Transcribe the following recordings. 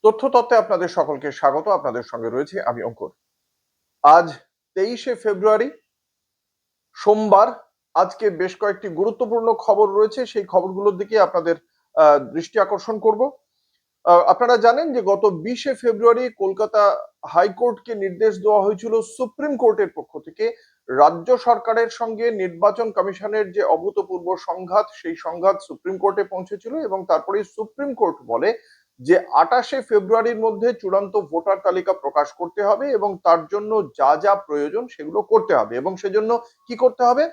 তথ্যতত্ত্বে আপনাদের সকলকে স্বাগত। আপনাদের সঙ্গে রয়েছে আমি অঙ্কুর। আজ 23শে ফেব্রুয়ারি, সোমবার। আজকে বেশ কয়েকটি গুরুত্বপূর্ণ খবর রয়েছে, সেই খবরগুলোর দিকে আপনাদের দৃষ্টি আকর্ষণ করব। আপনারা জানেন যে গত 20শে ফেব্রুয়ারি কলকাতা হাইকোর্টকে নির্দেশ দেওয়া হয়েছিল সুপ্রিম কোর্টের পক্ষ থেকে রাজ্য সরকারের সঙ্গে নির্বাচন কমিশনের যে অভূতপূর্ব সংঘাত, সেই সংঘাত সুপ্রিম কোর্টে পৌঁছেছিল এবং তারপরে সুপ্রিম কোর্ট বলে যে 28শে ফেব্রুয়ারির মধ্যে চূড়ান্ত ভোটার তালিকা প্রকাশ করতে হবে এবং তার জন্য যা যা প্রয়োজন সেগুলো করতে হবে। এবং সেজন্য কি করতে হবে?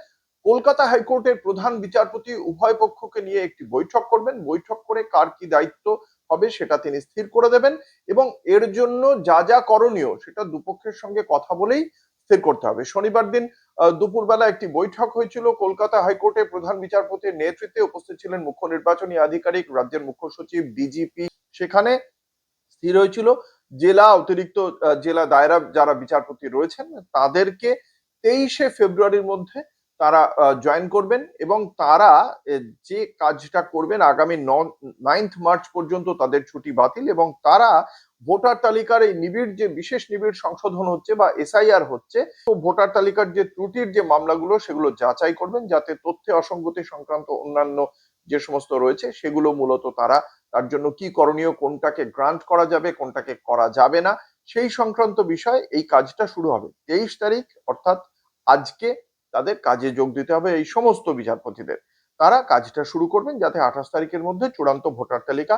কলকাতা হাইকোর্টের প্রধান বিচারপতি উভয় পক্ষকে নিয়ে একটি বৈঠক করবেন। বৈঠক করে কার কি দায়িত্ব হবে সেটা তিনি স্থির করে দেবেন এবং এর জন্য যা যা করণীয় সেটা দুপক্ষের সঙ্গে কথা বলেই স্থির করতে হবে। শনিবার দিন দুপুরবেলা একটি বৈঠক হয়েছিল কলকাতা হাইকোর্টে। প্রধান বিচারপতির নেতৃত্বে উপস্থিত ছিলেন মুখ্য নির্বাচনী আধিকারিক, রাজ্যের মুখ্য সচিব, ডিজিপি। সেখানে স্থির হয়েছিল জেলা অতিরিক্ত জেলা দায়রা যারা বিচারপতি রয়েছেন তাদেরকে 23শে ফেব্রুয়ারির মধ্যে তারা জয়েন করবেন এবং তারা যে কাজটা করবেন আগামী 9 মার্চ পর্যন্ত তাদের ছুটি বাতিল এবং তারা ভোটার তালিকার এই নিবিড় যে বিশেষ নিবিড় সংশোধন হচ্ছে বা এসআইআর হচ্ছে, তো ভোটার তালিকার যে ত্রুটির যে মামলাগুলো সেগুলো যাচাই করবেন যাতে তথ্যে অসঙ্গতি সংক্রান্ত অন্যান্য যে সমস্ত রয়েছে সেগুলো মূলত তারা তার জন্য কি করণীয়, কোনটাকে গ্রান্ট করা যাবে, কোনটাকে করা যাবে না, সেই সংক্রান্ত বিষয় এই কাজটা শুরু হবে 23 তারিখ, অর্থাৎ আজকে তাদের কাজে যোগ দিতে হবে এই সমস্ত বিচারপতিদের। তারা কাজটা শুরু করবেন যাতে 28 তারিখের মধ্যে চূড়ান্ত ভোটার তালিকা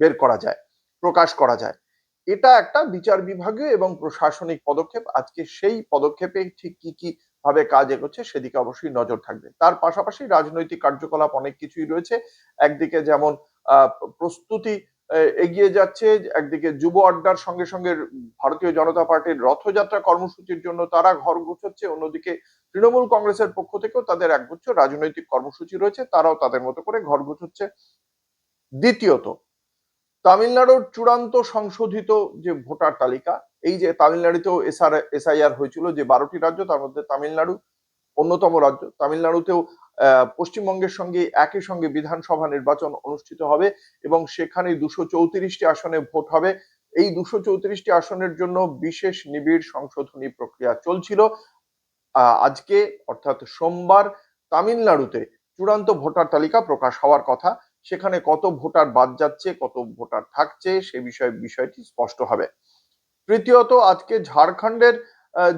বের করা যায়, প্রকাশ করা যায়। এটা একটা বিচার বিভাগীয় এবং প্রশাসনিক পদক্ষেপ। আজকে সেই পদক্ষেপে ঠিক কি কি ভাবে কাজ এগোচ্ছে সেদিকে অবশ্যই নজর থাকবে। তার পাশাপাশি রাজনৈতিক কার্যকলাপ অনেক কিছুই রয়েছে। একদিকে যেমন প্রস্তুতি এগিয়ে যাচ্ছে, একদিকে যুব আড্ডার সঙ্গে সঙ্গে ভারতীয় জনতা পার্টির রথযাত্রা কর্মসূচির জন্য তারা ঘর গুছোচ্ছে, অন্যদিকে তৃণমূল কংগ্রেসের পক্ষ থেকেও তাদের একগুচ্ছ রাজনৈতিক কর্মসূচি রয়েছে, তারাও তাদের মতো করে ঘর গুছোচ্ছে। দ্বিতীয়ত, তামিলনাড়ুর চূড়ান্ত সংশোধিত যে ভোটার তালিকা, এই যে তামিলনাড়ুতেও এসআইআর হয়েছিল, যে 12টি রাজ্য তার মধ্যে তামিলনাড়ু অন্যতম রাজ্য। তামিলনাড়ুতেও পশ্চিমবঙ্গের সঙ্গে একই সঙ্গে বিধানসভা নির্বাচন অনুষ্ঠিত হবে এবং সেখানে 234টি আসনে ভোট হবে। এই 234টি আসনের জন্য বিশেষ নিবিড় সংশোধনী প্রক্রিয়া চলছিল। আজকে অর্থাৎ সোমবার তামিলনাড়ুতে চূড়ান্ত ভোটার তালিকা প্রকাশ হওয়ার কথা। সেখানে কত ভোটার বাদ যাচ্ছে, কত ভোটার থাকছে, সে বিষয়টি স্পষ্ট হবে। তৃতীয়ত, আজকে ঝাড়খণ্ডের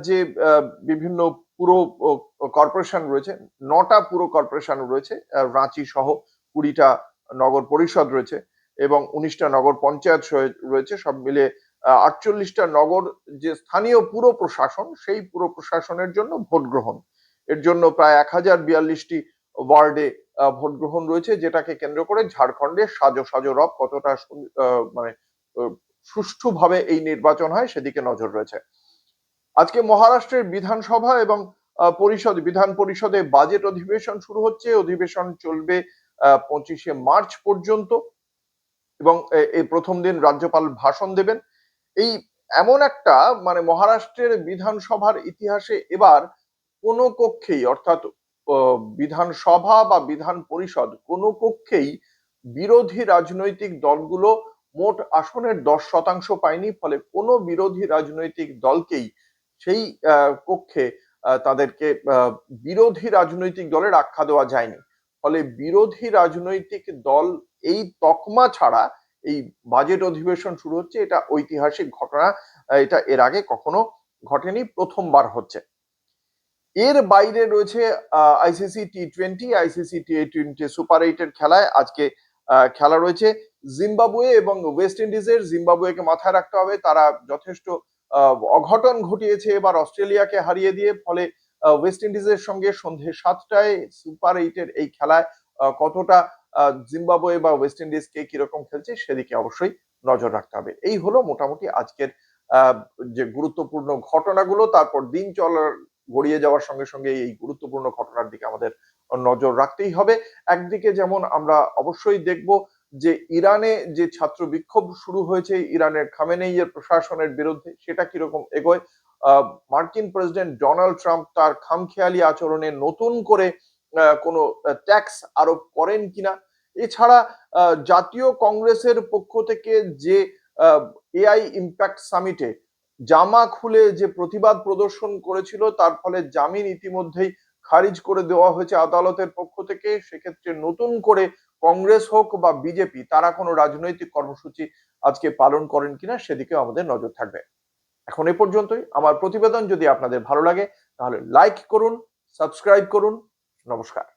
যে বিভিন্ন পুর কর্পোরেশন রয়েছে, 9টা পুর কর্পোরেশন রয়েছে, রাঁচি সহ 20টা নগর পরিষদ রয়েছে এবং 19টা নগর পঞ্চায়েত রয়েছে, সব মিলে 48টা নগর যে স্থানীয় পুর প্রশাসন, সেই পুর প্রশাসনের জন্য ভোট গ্রহণ। এর জন্য প্রায় 1042টি ওয়ার্ডে ভোট গ্রহণ রয়েছে, যেটাকে কেন্দ্র করে ঝাড়খণ্ডে সাজো সাজো রব কতটা মানে সুষ্ঠুভাবে এই নির্বাচন হয় সেদিকে নজর রয়েছে। আজকে মহারাষ্ট্রের বিধানসভা এবং বিধান পরিষদে বাজেট অধিবেশন শুরু হচ্ছে। অধিবেশন চলবে 25শে মার্চ পর্যন্ত এবং এই প্রথম দিন রাজ্যপাল ভাষণ দেবেন। এই এমন একটা মানে মহারাষ্ট্রের বিধানসভার ইতিহাসে এবার কোনো কক্ষেই, অর্থাৎ বিধানসভা বা বিধান পরিষদ কোনো কক্ষেই বিরোধী রাজনৈতিক দলগুলো মোট আসনের 10% পায়নি। ফলে কোনো বিরোধী রাজনৈতিক দলকেই সেই কক্ষে তাদেরকে বিরোধী রাজনৈতিক দলের আখ্যা দেওয়া যায়নি। ফলে বিরোধী রাজনৈতিক দল এই তকমা ছাড়া এই বাজেট অধিবেশন শুরু হচ্ছে, এটা ঐতিহাসিক ঘটনা। এটা এর আগে কখনো ঘটেনি, প্রথমবার হচ্ছে। এর বাইরে রয়েছে আইসিসি টি20, আইসিসি টি20 সুপার 8-এর খেলায় আজকে খেলা রয়েছে জিম্বাবুয়ে এবং ওয়েস্ট ইন্ডিজের। জিম্বাবুয়েকে মাথায় রাখতে হবে, তারা যথেষ্ট অঘটন ঘটিয়েছে এবার অস্ট্রেলিয়াকে হারিয়ে দিয়ে। ফলে ওয়েস্ট ইন্ডিজের সঙ্গে সন্ধে 7টায় সুপার 8-এর এই খেলায় কতটা জিম্বাবুয়ে বা ওয়েস্ট ইন্ডিজ কে কিরকম খেলছে সেদিকে অবশ্যই নজর রাখতে হবে। এই হলো মোটামুটি আজকের যে গুরুত্বপূর্ণ ঘটনাগুলো। তারপর দিন গড়িয়ে যাওয়ার সঙ্গে সঙ্গে এই গুরুত্বপূর্ণ ঘটনার দিকে আমাদের নজর রাখতেই হবে। একদিকে যেমন আমরা অবশ্যই দেখব যে ইরানে যে ছাত্র বিক্ষোভ শুরু হয়েছে ইরানের খামেনেইয়ের প্রশাসনের বিরুদ্ধে, সেটা কিরকম এগোয়। মার্কিন প্রেসিডেন্ট ডোনাল্ড ট্রাম্প তার খামখেয়ালি আচরণে নতুন করে কোনো ট্যাক্স আরোপ করেন কিনা, এছাড়া জাতীয় কংগ্রেসের পক্ষ থেকে যে এআই ইম্প্যাক্ট সামিটে জামা খুলে যে প্রতিবাদ প্রদর্শন করেছিল, তার ফলে জামিন ইতিমধ্যেই খারিজ করে দেওয়া হয়েছে আদালতের পক্ষ থেকে। সেক্ষেত্রে নতুন করে কংগ্রেস হোক বা বিজেপি, তারা কোনো রাজনৈতিক কর্মসূচি আজকে পালন করেন কিনা সেদিকেও আমাদের নজর থাকবে। এখন এ পর্যন্তই। আমার প্রতিবেদন যদি আপনাদের ভালো লাগে তাহলে লাইক করুন, সাবস্ক্রাইব করুন। নমস্কার।